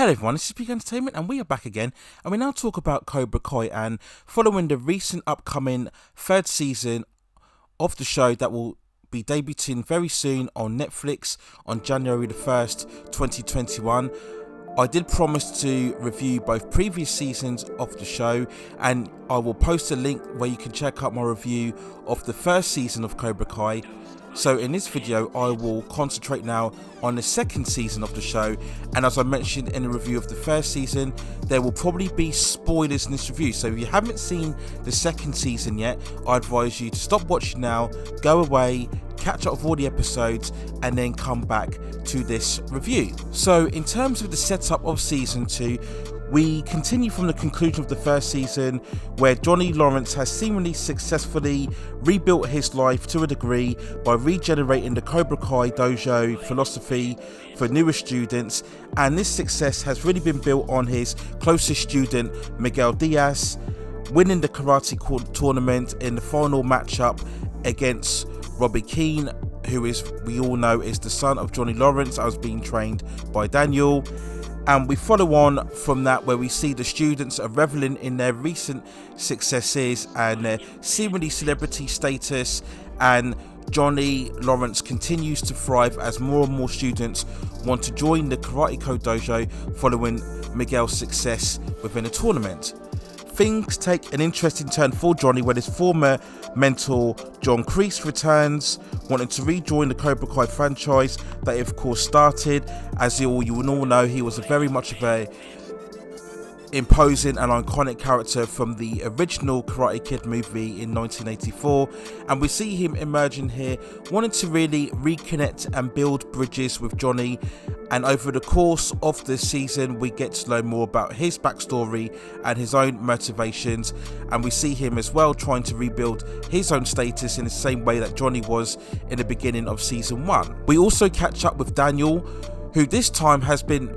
Hello everyone, this is Peak Entertainment and we are back again, and we now talk about Cobra Kai, and following the recent upcoming third season of the show that will be debuting very soon on Netflix on January the 1st, 2021. I did promise to review both previous seasons of the show, and I will post a link where you can check out my review of the first season of Cobra Kai. So in this video I will concentrate now on the second season of the show, and as I mentioned in the review of the first season, there will probably be spoilers in this review. So if you haven't seen the second season yet, I advise you to stop watching now, go away, catch up with all the episodes, and then come back to this review. So in terms of the setup of season 2, we continue from the conclusion of the first season, where Johnny Lawrence has seemingly successfully rebuilt his life to a degree by regenerating the Cobra Kai dojo philosophy for newer students, and this success has really been built on his closest student, Miguel Diaz, winning the karate tournament in the final matchup against Robbie Keane, who is, we all know, is the son of Johnny Lawrence, as being trained by Daniel. And we follow on from that, where we see the students are reveling in their recent successes and their seemingly celebrity status, and Johnny Lawrence continues to thrive as more and more students want to join the Karate Code dojo following Miguel's success within a tournament. Things take an interesting turn for Johnny when his former mentor John Kreese returns, wanting to rejoin the Cobra Kai franchise that he of course started. As you will all know, he was very much of a imposing and iconic character from the original Karate Kid movie in 1984, and we see him emerging here, wanting to really reconnect and build bridges with Johnny. And over the course of this season, we get to learn more about his backstory and his own motivations, and we see him as well trying to rebuild his own status in the same way that Johnny was in the beginning of season 1. We also catch up with Daniel, who this time has been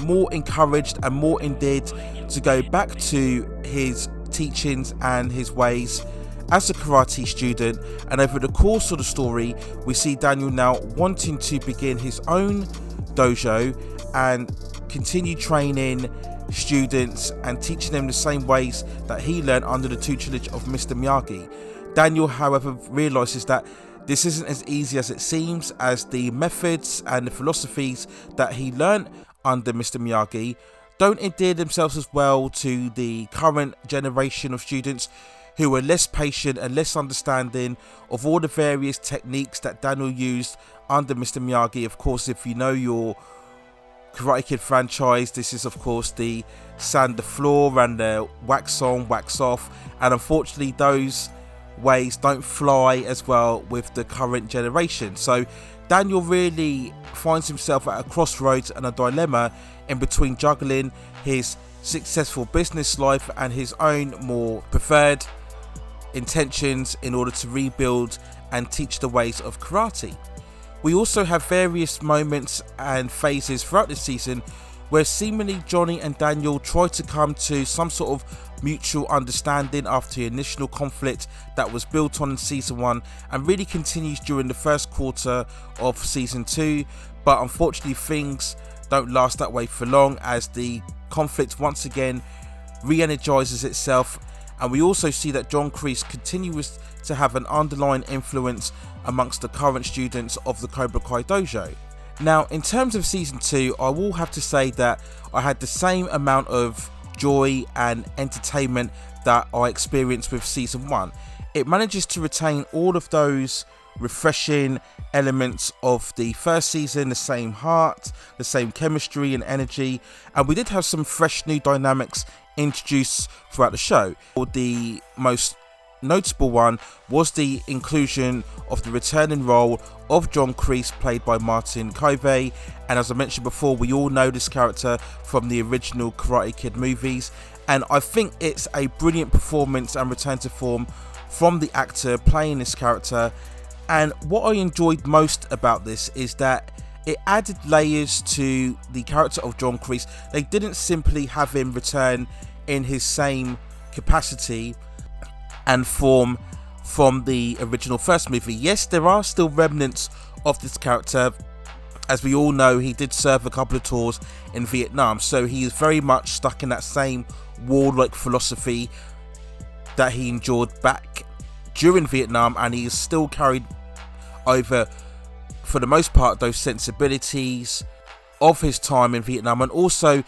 more encouraged and more endeared to go back to his teachings and his ways as a karate student. And over the course of the story, we see Daniel now wanting to begin his own dojo and continue training students and teaching them the same ways that he learned under the tutelage of Mr. Miyagi. Daniel, however, realizes that this isn't as easy as it seems, as the methods and the philosophies that he learned under Mr. Miyagi don't endear themselves as well to the current generation of students, who are less patient and less understanding of all the various techniques that Daniel used under Mr. Miyagi. Of course, if you know your Karate Kid franchise, this is of course the sand the floor and the wax on, wax off, and unfortunately those ways don't fly as well with the current generation. So Daniel really finds himself at a crossroads and a dilemma in between juggling his successful business life and his own more preferred intentions in order to rebuild and teach the ways of karate. We also have various moments and phases throughout this season where seemingly Johnny and Daniel try to come to some sort of mutual understanding after the initial conflict that was built on in season 1 and really continues during the first quarter of season 2, but unfortunately things don't last that way for long, as the conflict once again re-energizes itself. And we also see that John Kreese continues to have an underlying influence amongst the current students of the Cobra Kai dojo. Now, in terms of season 2, I will have to say that I had the same amount of joy and entertainment that I experienced with season 1. It manages to retain all of those refreshing elements of the first season, the same heart, the same chemistry and energy, and we did have some fresh new dynamics introduced throughout the show. The most notable one was the inclusion of the returning role of John Kreese, played by Martin Covey, and as I mentioned before, we all know this character from the original Karate Kid movies, and I think it's a brilliant performance and return to form from the actor playing this character. And what I enjoyed most about this is that it added layers to the character of John Kreese. They didn't simply have him return in his same capacity and form from the original first movie. Yes, there are still remnants of this character, As we all know, he did serve a couple of tours in Vietnam, so he is very much stuck in that same warlike philosophy that he endured back during Vietnam, and he is still carried over, for the most part, those sensibilities of his time in Vietnam. And also,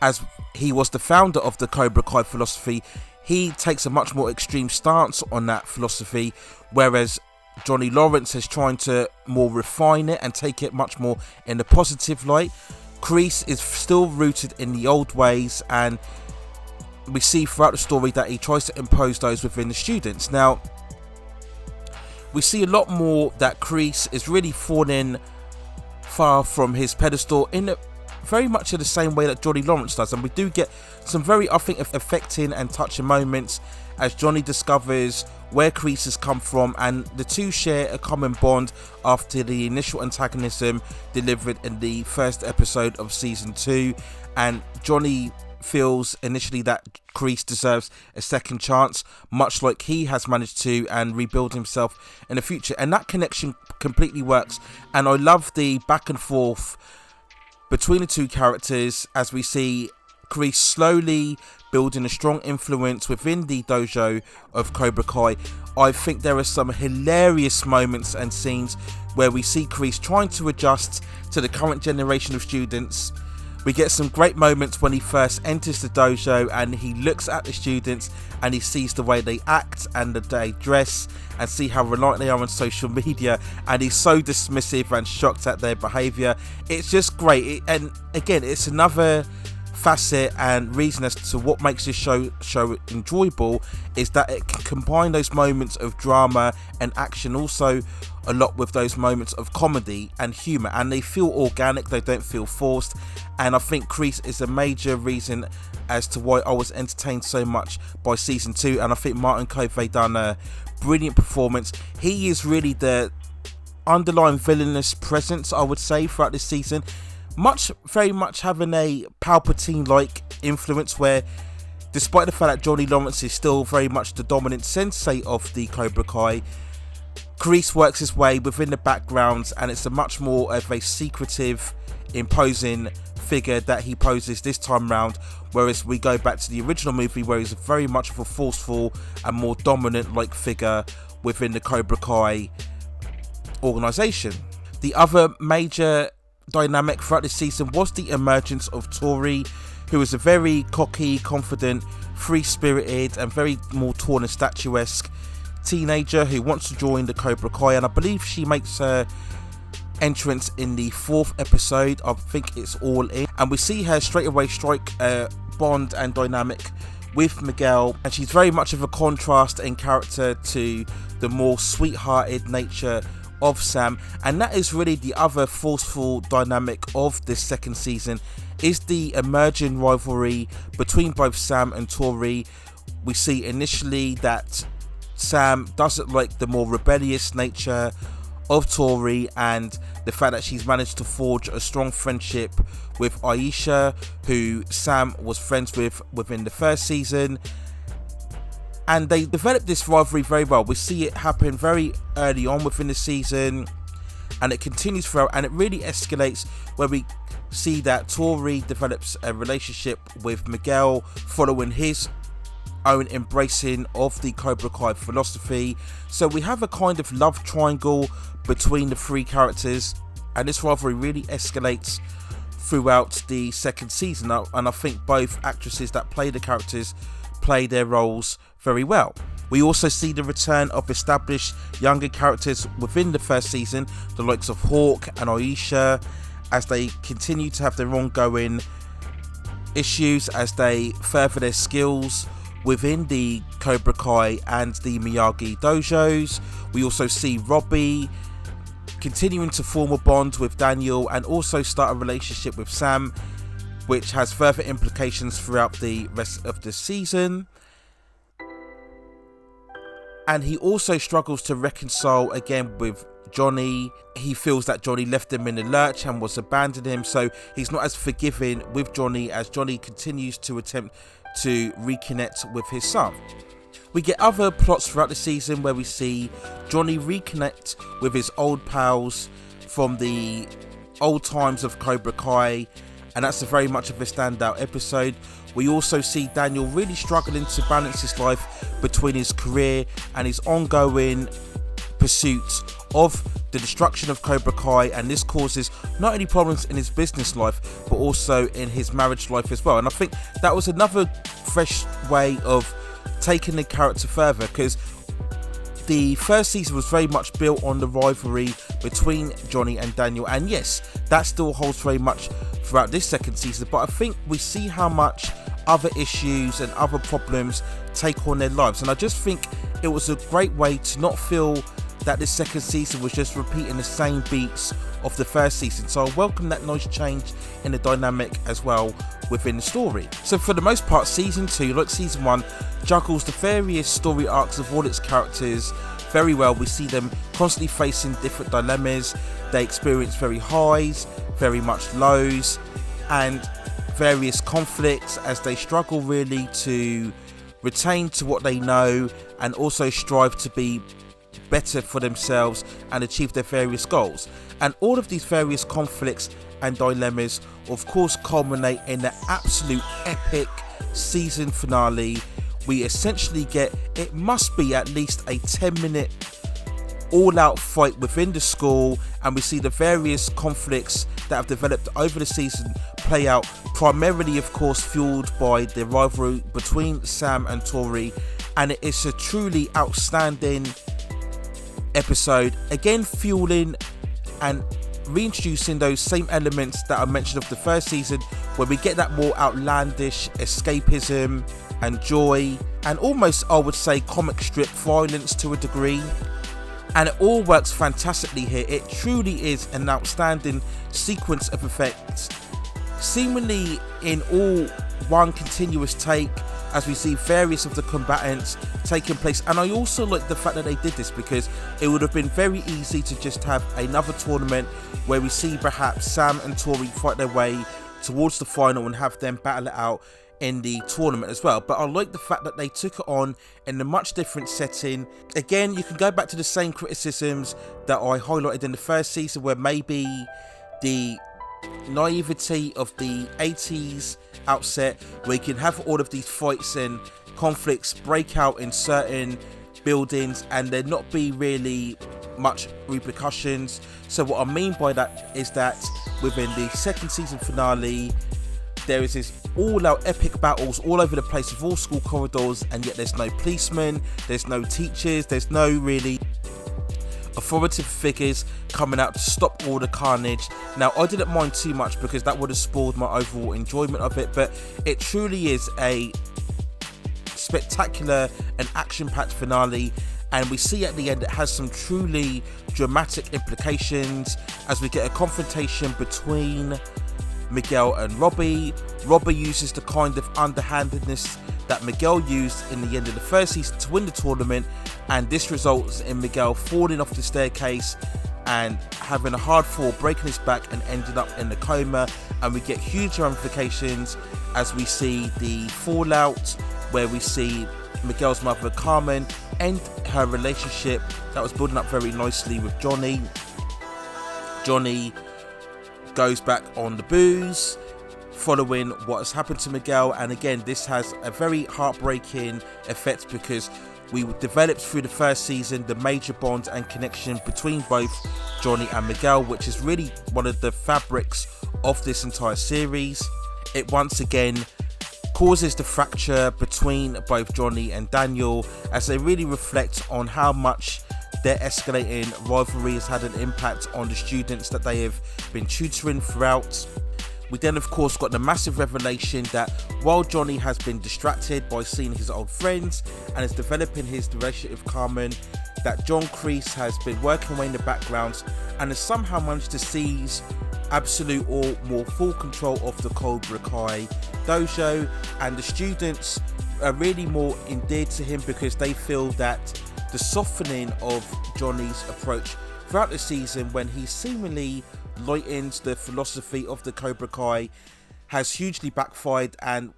as he was the founder of the Cobra Kai philosophy, he takes a much more extreme stance on that philosophy, whereas Johnny Lawrence is trying to more refine it and take it much more in the positive light. Kreese is still rooted in the old ways, and we see throughout the story that he tries to impose those within the students. Now, we see a lot more that Kreese is really falling far from his pedestal in very much in the same way that Johnny Lawrence does, and we do get some very, I think, affecting and touching moments as Johnny discovers where Kreese has come from, and the two share a common bond after the initial antagonism delivered in the first episode of season 2, and Johnny feels initially that Kreese deserves a second chance, much like he has managed to, and rebuild himself in the future. And that connection completely works, and I love the back and forth between the two characters as we see Kreese slowly building a strong influence within the dojo of Cobra Kai. I think there are some hilarious moments and scenes where we see Kreese trying to adjust to the current generation of students. We get some great moments when he first enters the dojo and he looks at the students and he sees the way they act and the they dress, and see how reliant they are on social media, and he's so dismissive and shocked at their behaviour. It's just great, and again, it's another facet and reason as to what makes this show enjoyable, is that it can combine those moments of drama and action also a lot with those moments of comedy and humour, and they feel organic, they don't feel forced. And I think Kreese is a major reason as to why I was entertained so much by season 2, and I think Martin Covey done a brilliant performance. He is really the underlying villainous presence, I would say, throughout this season, very much having a Palpatine-like influence, where despite the fact that Johnny Lawrence is still very much the dominant sensei of the Cobra Kai, Kreese works his way within the backgrounds, and it's a much more of a secretive, imposing figure that he poses this time round, whereas we go back to the original movie where he's very much of a forceful and more dominant like figure within the Cobra Kai organisation. The other major dynamic throughout this season was the emergence of Tori, who is a very cocky, confident, free-spirited and very more tall and statuesque teenager who wants to join the Cobra Kai, and I believe she makes her entrance in the 4th episode. I think it's All In, and we see her straight away strike a bond and dynamic with Miguel, and she's very much of a contrast in character to the more sweethearted nature of Sam. And that is really the other forceful dynamic of this second season, is the emerging rivalry between both Sam and Tori. We see initially that Sam doesn't like the more rebellious nature of Tori, and the fact that she's managed to forge a strong friendship with Aisha, who Sam was friends with within the first season, and they developed this rivalry very well. We see it happen very early on within the season, and it continues throughout, and it really escalates where we see that Tori develops a relationship with Miguel following his own embracing of the Cobra Kai philosophy. So we have a kind of love triangle between the three characters, and this rivalry really escalates throughout the second season, and I think both actresses that play the characters play their roles very well. We also see the return of established younger characters within the first season, the likes of Hawk and Aisha, as they continue to have their ongoing issues as they further their skills within the Cobra Kai and the Miyagi dojos. We also see Robbie continuing to form a bond with Daniel and also start a relationship with Sam, which has further implications throughout the rest of the season. And he also struggles to reconcile again with Johnny. He feels that Johnny left him in the lurch and was abandoning him, so he's not as forgiving with Johnny as Johnny continues to attempt to reconnect with his son. We get other plots throughout the season where we see Johnny reconnect with his old pals from the old times of Cobra Kai, and that's a very much of a standout episode. We also see Daniel really struggling to balance his life between his career and his ongoing pursuit of the destruction of Cobra Kai, and this causes not only problems in his business life but also in his marriage life as well. And I think that was another fresh way of taking the character further, because the first season was very much built on the rivalry between Johnny and Daniel, and yes, that still holds very much throughout this second season, but I think we see how much other issues and other problems take on their lives, and I just think it was a great way to not feel that this second season was just repeating the same beats of the first season. So I welcome that nice change in the dynamic as well within the story. So for the most part, season 2, like season 1, juggles the various story arcs of all its characters very well. We see them constantly facing different dilemmas. They experience very highs, very much lows, and various conflicts as they struggle really to retain to what they know and also strive to be better for themselves and achieve their various goals. And all of these various conflicts and dilemmas of course culminate in the absolute epic season finale. We essentially get, it must be at least a 10-minute all-out fight within the school, and we see the various conflicts that have developed over the season play out, primarily of course fueled by the rivalry between Sam and Tori, and it is a truly outstanding episode, again fueling and reintroducing those same elements that I mentioned of the first season, where we get that more outlandish escapism and joy and almost, I would say, comic strip violence to a degree, and it all works fantastically here. It truly is an outstanding sequence of effects, seemingly in all one continuous take, as we see various of the combatants taking place. And I also like the fact that they did this, because it would have been very easy to just have another tournament where we see perhaps Sam and Tori fight their way towards the final and have them battle it out in the tournament as well. But I like the fact that they took it on in a much different setting. Again, you can go back to the same criticisms that I highlighted in the first season, where maybe the naivety of the 80s outset, where you can have all of these fights and conflicts break out in certain buildings and there not be really much repercussions. So what I mean by that is that within the second season finale, there is this all-out epic battles all over the place of all school corridors, and yet there's no policemen, there's no teachers, there's no really authoritative figures coming out to stop all the carnage. Now, I didn't mind too much because that would have spoiled my overall enjoyment of it, but it truly is a spectacular and action-packed finale, and we see at the end it has some truly dramatic implications as we get a confrontation between Miguel and Robbie. Robbie uses the kind of underhandedness that Miguel used in the end of the first season to win the tournament, and this results in Miguel falling off the staircase and having a hard fall, breaking his back and ending up in the coma. And we get huge ramifications as we see the fallout, where we see Miguel's mother Carmen end her relationship that was building up very nicely with Johnny. Johnny goes back on the booze following what has happened to Miguel, and again this has a very heartbreaking effect because we developed through the first season the major bond and connection between both Johnny and Miguel, which is really one of the fabrics of this entire series. It once again causes the fracture between both Johnny and Daniel as they really reflect on how much their escalating rivalry has had an impact on the students that they have been tutoring throughout. We then of course got the massive revelation that while Johnny has been distracted by seeing his old friends and is developing his relationship with Carmen, that John Kreese has been working away in the background and has somehow managed to seize absolute or more full control of the Cobra Kai dojo, and the students are really more endeared to him because they feel that the softening of Johnny's approach throughout the season, when he seemingly lightens the philosophy of the Cobra Kai, has hugely backfired, and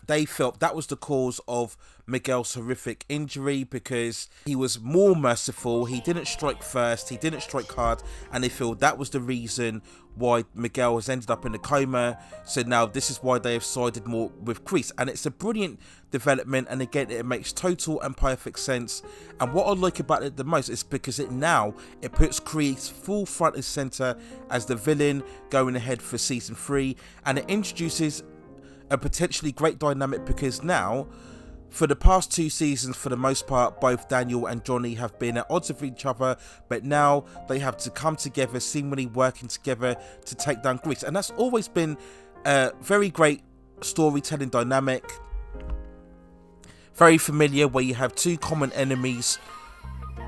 they felt that was the cause of Miguel's horrific injury, because he was more merciful, he didn't strike first, he didn't strike hard, and they feel that was the reason why Miguel has ended up in a coma. So now this is why they have sided more with Kreese, and it's a brilliant development, and again it makes total and perfect sense. And what I like about it the most is because it puts Kreese full front and center as the villain going ahead for season 3, and it introduces a potentially great dynamic, because now, for the past 2 seasons, for the most part, both Daniel and Johnny have been at odds with each other, but now they have to come together, seemingly working together to take down Kreese. And that's always been a very great storytelling dynamic, very familiar, where you have 2 common enemies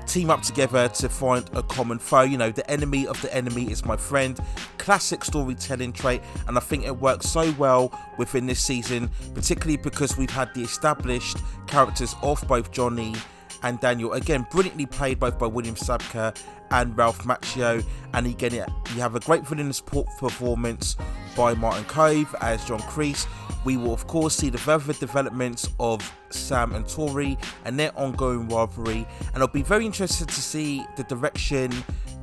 team up together to find a common foe. You know, the enemy of the enemy is my friend. Classic storytelling trait, and I think it works so well within this season, particularly because we've had the established characters of both Johnny and Daniel, again brilliantly played both by William Zabka and Ralph Macchio. And again, you have a great villainous performance by Martin Cove as John Kreese. We will of course see the further developments of Sam and Tori and their ongoing rivalry, and I'll be very interested to see the direction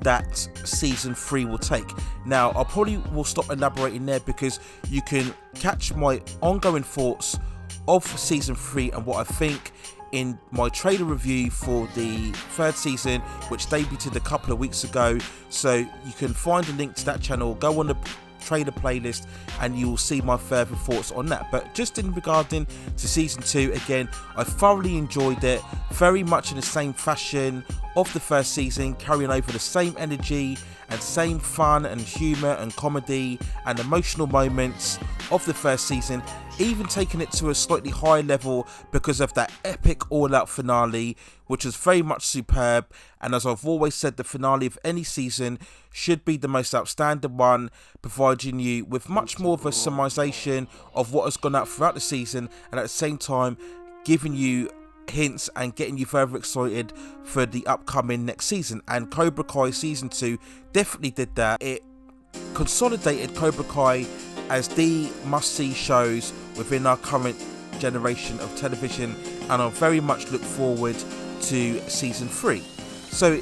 that season 3 will take. Now I probably will stop elaborating there, because you can catch my ongoing thoughts of season 3 and what I think in my trailer review for the 3rd season, which debuted a couple of weeks ago. So you can find a link to that channel, go on the trailer playlist, and you will see my further thoughts on that. But just in regarding to season 2, again, I thoroughly enjoyed it, very much in the same fashion of the 1st season, carrying over the same energy and same fun and humour and comedy and emotional moments of the 1st season, even taking it to a slightly higher level because of that epic all-out finale, which was very much superb. And as I've always said, the finale of any season should be the most outstanding one, providing you with much more of a summarization of what has gone out throughout the season, and at the same time giving you hints and getting you further excited for the upcoming next season. And Cobra Kai season 2 definitely did that. It consolidated Cobra Kai as the must-see shows within our current generation of television, and I very much look forward to season 3. So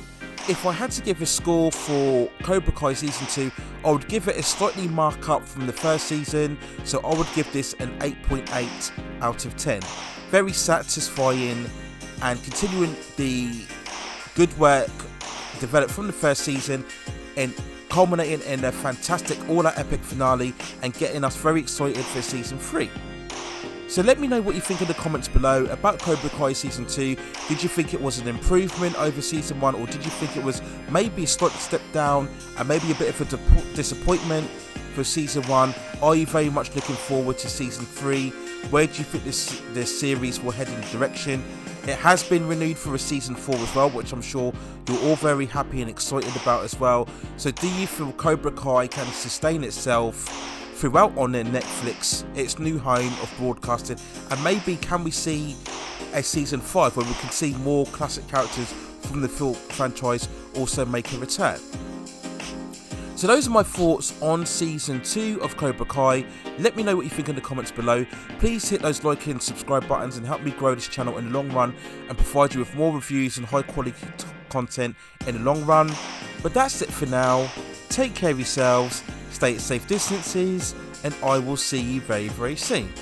if I had to give a score for Cobra Kai season 2, I would give it a slightly mark up from the 1st season, so I would give this an 8.8 out of 10. Very satisfying, and continuing the good work developed from the 1st season and culminating in a fantastic all-out epic finale and getting us very excited for season 3. So let me know what you think in the comments below about Cobra Kai season 2. Did you think it was an improvement over season 1, or did you think it was maybe a slight step down and maybe a bit of a disappointment for season 1? Are you very much looking forward to season 3? Where do you think this series will head in the direction? It has been renewed for a season 4 as well, which I'm sure you're all very happy and excited about as well. So do you feel Cobra Kai can sustain itself throughout on their Netflix, its new home of broadcasting? And maybe can we see a season 5 where we can see more classic characters from the film franchise also make a return? So those are my thoughts on season 2 of Cobra Kai. Let me know what you think in the comments below. Please hit those like and subscribe buttons and help me grow this channel in the long run and provide you with more reviews and high quality content in the long run. But that's it for now. Take care of yourselves, stay at safe distances, and I will see you very, very soon.